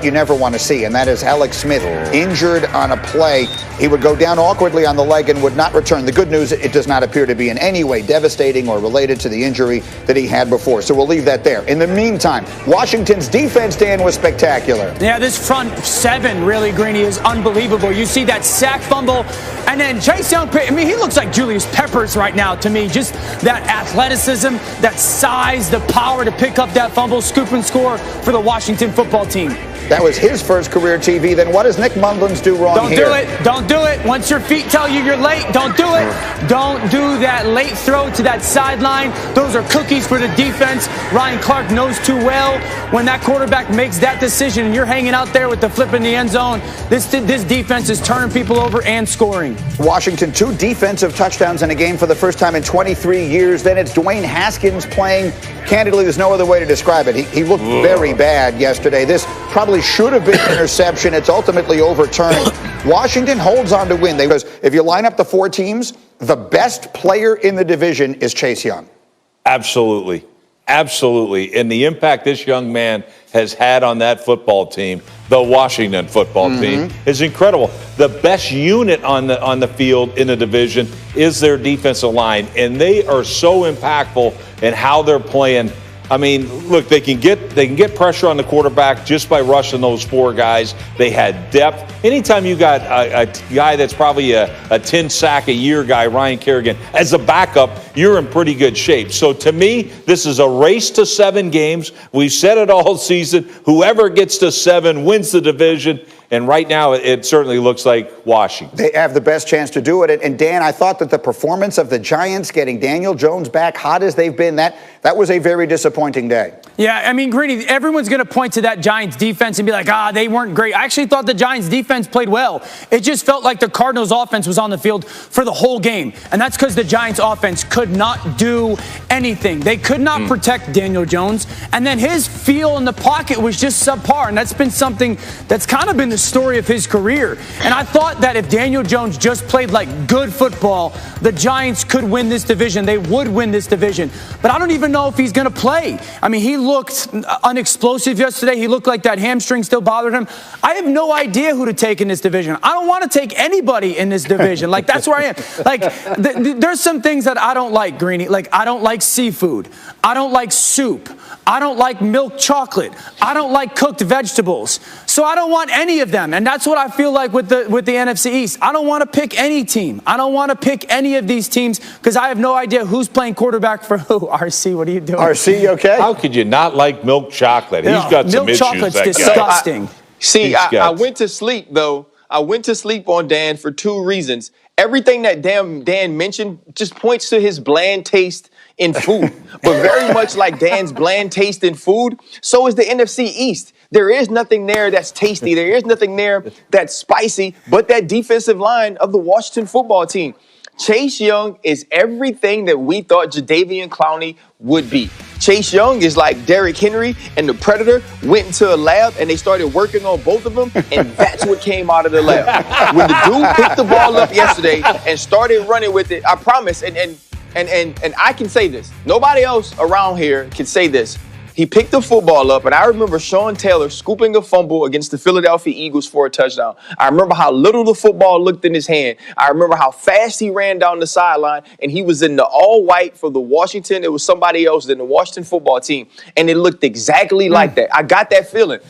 you never want to see, and that is Alex Smith injured on a play. He would go down awkwardly on the leg and would not return. The good news, it does not appear to be in any way devastating or related to the injury that he had before. So we'll leave that there. In the meantime, Washington's defense, Dan, was spectacular. Yeah, this front seven, really, Greeny, is unbelievable. You see that sack fumble, and then Chase Young, I mean, he looks like Julius Peppers right now to me. Just that athleticism, that size, the power to pick up that fumble, scoop and score for the Washington football team. That was his first career TV. Then what does Nick Mullins do wrong here? Don't do it. Once your feet tell you you're late, don't do it. Don't do that late throw to that sideline. Those are cookies for the defense. Ryan Clark knows too well when that quarterback makes that decision and you're hanging out there with the flip in the end zone, this defense is turning people over and scoring. Washington, 2 defensive touchdowns in a game for the first time in 23 years. Then it's Dwayne Haskins playing. Candidly, there's no other way to describe it. He looked very bad yesterday. This probably should have been an interception. It's ultimately overturned. Washington holds on to win. Because if you line up the 4 teams, the best player in the division is Chase Young. Absolutely. Absolutely. And the impact this young man has had on that football team, the Washington football team, is incredible. The best unit on the field in the division is their defensive line, and they are so impactful in how they're playing. I mean, look, they can get pressure on the quarterback just by rushing those 4 guys. They had depth. Anytime you got a guy that's probably a 10-sack-a-year guy, Ryan Kerrigan, as a backup, you're in pretty good shape. So to me, this is a race to 7 games. We've said it all season. Whoever gets to 7 wins the division. And right now, it certainly looks like Washington. They have the best chance to do it. And Dan, I thought that the performance of the Giants getting Daniel Jones back, hot as they've been, that was a very disappointing day. Yeah, I mean, Greeny, everyone's going to point to that Giants defense and be like, they weren't great. I actually thought the Giants defense played well. It just felt like the Cardinals offense was on the field for the whole game. And that's because the Giants offense could not do anything. They could not protect Daniel Jones. And then his feel in the pocket was just subpar. And that's been something that's kind of been the story of his career. And I thought that if Daniel Jones just played like good football, the Giants could win this division. They would win this division. But I don't even know if he's going to play. I mean, he looked unexplosive yesterday. He looked like that hamstring still bothered him. I have no idea who to take in this division. I don't want to take anybody in this division. Like, that's where I am. Like, there's some things that I don't like, Greeny. Like, I don't like seafood. I don't like soup. I don't like milk chocolate. I don't like cooked vegetables. So I don't want any of them. And that's what I feel like with the NFC East. I don't want to pick any team. I don't want to pick any of these teams because I have no idea who's playing quarterback for who. RC, what are you doing? RC, you okay? How could you not like milk chocolate? He's got some issues. Milk chocolate's disgusting. I went to sleep, though. I went to sleep on Dan for 2 reasons. Everything that Dan mentioned just points to his bland taste in food. But very much like Dan's bland taste in food, so is the NFC East. There is nothing there that's tasty. There is nothing there that's spicy, but that defensive line of the Washington football team. Chase Young is everything that we thought Jadeveon Clowney would be. Chase Young is like Derrick Henry and the Predator went into a lab and they started working on both of them, and that's what came out of the lab. When the dude picked the ball up yesterday and started running with it, I promise, and I can say this. Nobody else around here can say this. He picked the football up, and I remember Sean Taylor scooping a fumble against the Philadelphia Eagles for a touchdown. I remember how little the football looked in his hand. I remember how fast he ran down the sideline, and he was in the all-white for the Washington. It was somebody else than the Washington football team, and it looked exactly like that. I got that feeling.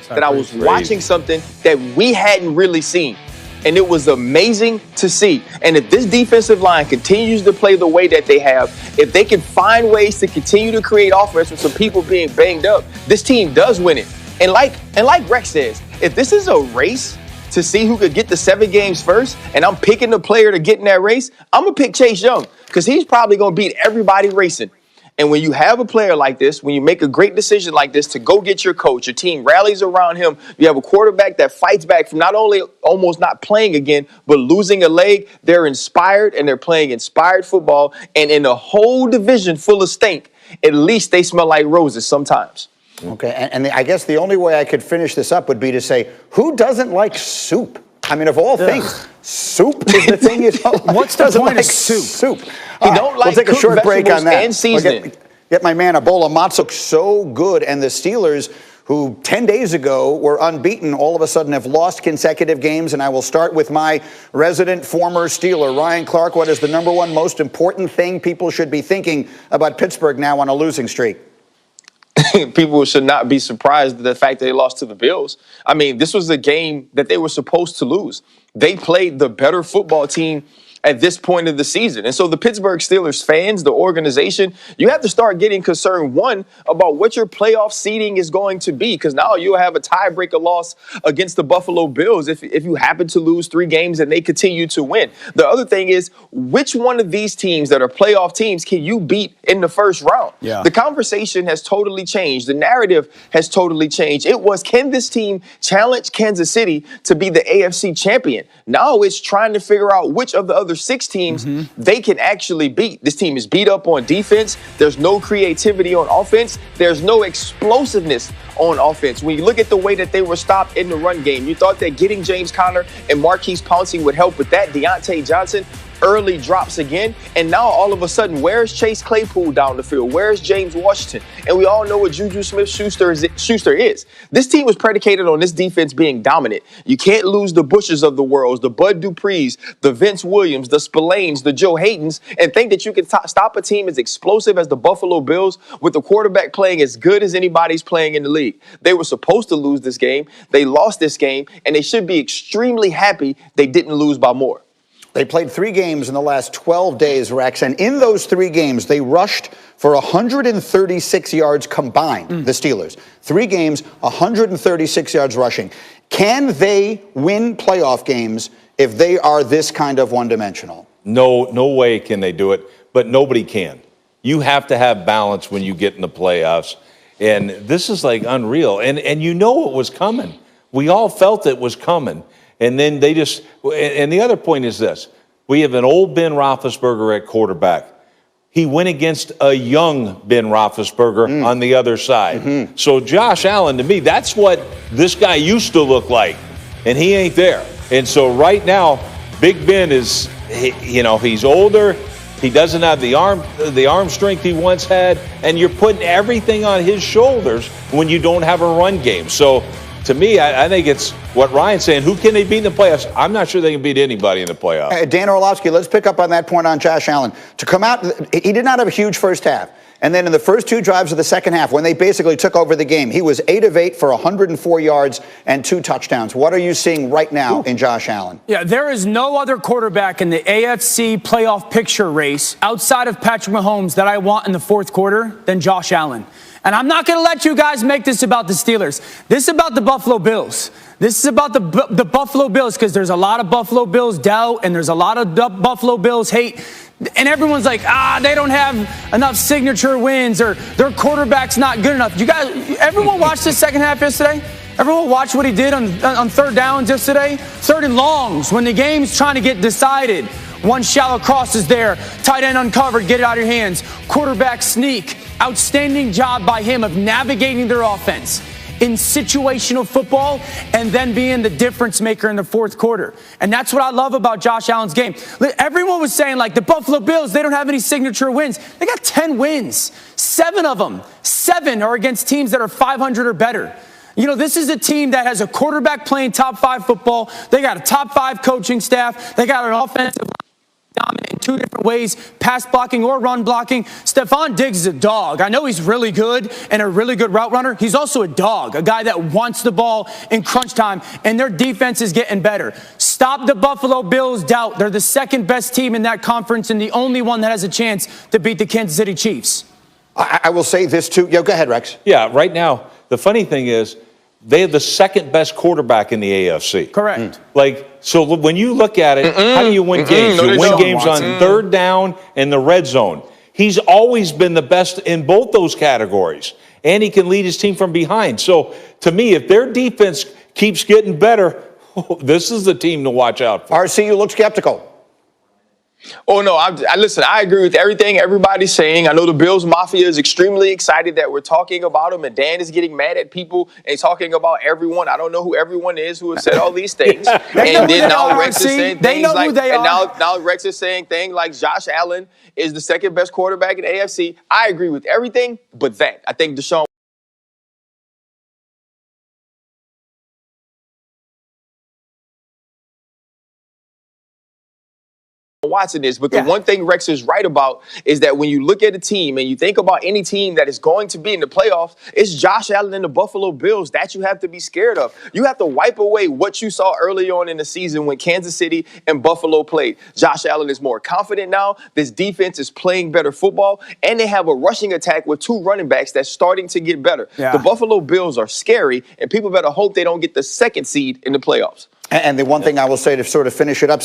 That I was watching something that we hadn't really seen. And it was amazing to see. And if this defensive line continues to play the way that they have, if they can find ways to continue to create offense with some people being banged up, this team does win it. And like Rex says, if this is a race to see who could get the 7 games first, and I'm picking the player to get in that race, I'm going to pick Chase Young because he's probably going to beat everybody racing. And when you have a player like this, when you make a great decision like this to go get your coach, your team rallies around him, you have a quarterback that fights back from not only almost not playing again, but losing a leg, they're inspired and they're playing inspired football. And in a whole division full of stink, at least they smell like roses sometimes. Okay, and I guess the only way I could finish this up would be to say, who doesn't like soup? I mean, of all things, soup is the thing. What's the point of soup? You don't like we'll take a short break on that. And seasoning. Get my man a bowl of matzo. So good. And the Steelers, who 10 days ago were unbeaten, all of a sudden have lost consecutive games. And I will start with my resident former Steeler, Ryan Clark. What is the number one most important thing people should be thinking about Pittsburgh now on a losing streak? People should not be surprised at the fact that they lost to the Bills. I mean, this was a game that they were supposed to lose. They played the better football team at this point of the season. And so the Pittsburgh Steelers fans, the organization, you have to start getting concerned, one, about what your playoff seeding is going to be, because now you'll have a tiebreaker loss against the Buffalo Bills if you happen to lose 3 games and they continue to win. The other thing is, which one of these teams that are playoff teams can you beat in the first round? Yeah. The conversation has totally changed. The narrative has totally changed. It was, can this team challenge Kansas City to be the AFC champion? Now it's trying to figure out which of the other 6 teams they can actually beat. This team is beat up on defense. There's no creativity on offense. There's no explosiveness on offense. When you look at the way that they were stopped in the run game, you thought that getting James Conner and Marquise Pouncey would help with that. Deontay Johnson early drops again. And now all of a sudden, where's Chase Claypool down the field? Where's James Washington? And we all know what Juju Smith-Schuster is. This team was predicated on this defense being dominant. You can't lose the Bushes of the world, the Bud Duprees, the Vince Williams, the Spillanes, the Joe Haydens, and think that you can stop a team as explosive as the Buffalo Bills with the quarterback playing as good as anybody's playing in the league. They were supposed to lose this game. They lost this game, and they should be extremely happy they didn't lose by more. They played 3 games in the last 12 days, Rex, and in those 3 games, they rushed for 136 yards combined, the Steelers. 3 games, 136 yards rushing. Can they win playoff games if they are this kind of one-dimensional? No way can they do it, but nobody can. You have to have balance when you get in the playoffs, and this is like unreal. And you know it was coming. We all felt it was coming. And then they just, and the other point is this. We have an old Ben Roethlisberger at quarterback. He went against a young Ben Roethlisberger on the other side. So Josh Allen, to me, that's what this guy used to look like. And he ain't there. And so right now, Big Ben is, he's older. He doesn't have the arm strength he once had. And you're putting everything on his shoulders when you don't have a run game. So to me, I think it's what Ryan's saying. Who can they beat in the playoffs? I'm not sure they can beat anybody in the playoffs. Dan Orlovsky, let's pick up on that point on Josh Allen. To come out, he did not have a huge first half. And then in the first 2 drives of the second half, when they basically took over the game, he was 8 of 8 for 104 yards and 2 touchdowns. What are you seeing right now in Josh Allen? Yeah, there is no other quarterback in the AFC playoff picture race outside of Patrick Mahomes that I want in the fourth quarter than Josh Allen. And I'm not going to let you guys make this about the Steelers. This is about the Buffalo Bills. This is about the Buffalo Bills, because there's a lot of Buffalo Bills doubt and there's a lot of Buffalo Bills hate. And everyone's like, they don't have enough signature wins, or their quarterback's not good enough. You guys, everyone watched the second half yesterday? Everyone watched what he did on third downs yesterday? 3rd and longs, when the game's trying to get decided. One shallow cross is there. Tight end uncovered. Get it out of your hands. Quarterback sneak. Outstanding job by him of navigating their offense in situational football and then being the difference maker in the fourth quarter. And that's what I love about Josh Allen's game. Everyone was saying, like, the Buffalo Bills, they don't have any signature wins. They got 10 wins. 7 of them. 7 are against teams that are 500 or better. You know, this is a team that has a quarterback playing top 5 football. They got a top 5 coaching staff. They got an offensive dominant in 2 different ways, pass blocking or run blocking. Stephon Diggs is a dog. I know he's really good and a really good route runner. He's also a dog, a guy that wants the ball in crunch time, and their defense is getting better. Stop the Buffalo Bills' doubt. They're the 2nd best team in that conference and the only one that has a chance to beat the Kansas City Chiefs. I will say this too. Go ahead, Rex. Yeah, right now, the funny thing is, they have the 2nd best quarterback in the AFC. Correct. So when you look at it, how do you win games? You win games on third down and the red zone. He's always been the best in both those categories, and he can lead his team from behind. So to me, if their defense keeps getting better, this is the team to watch out for. RC, you look skeptical. Oh, no, listen, I agree with everything everybody's saying. I know the Bills Mafia is extremely excited that we're talking about them, and Dan is getting mad at people and talking about everyone. I don't know who everyone is who has said all these things. And then now Rex is saying things like, and now Rex is saying things like Josh Allen is the 2nd best quarterback in the AFC. I agree with everything but that. I think Deshaun watching this, but the Yeah. one thing Rex is right about is that when you look at a team and you think about any team that is going to be in the playoffs, it's Josh Allen and the Buffalo Bills that you have to be scared of. You have to wipe away what you saw early on in the season when Kansas City and Buffalo played. Josh Allen is more confident now. This defense is playing better football, and they have a rushing attack with 2 running backs that's starting to get better. Yeah. The Buffalo Bills are scary, and people better hope they don't get the 2nd seed in the playoffs. And the one thing I will say to sort of finish it up,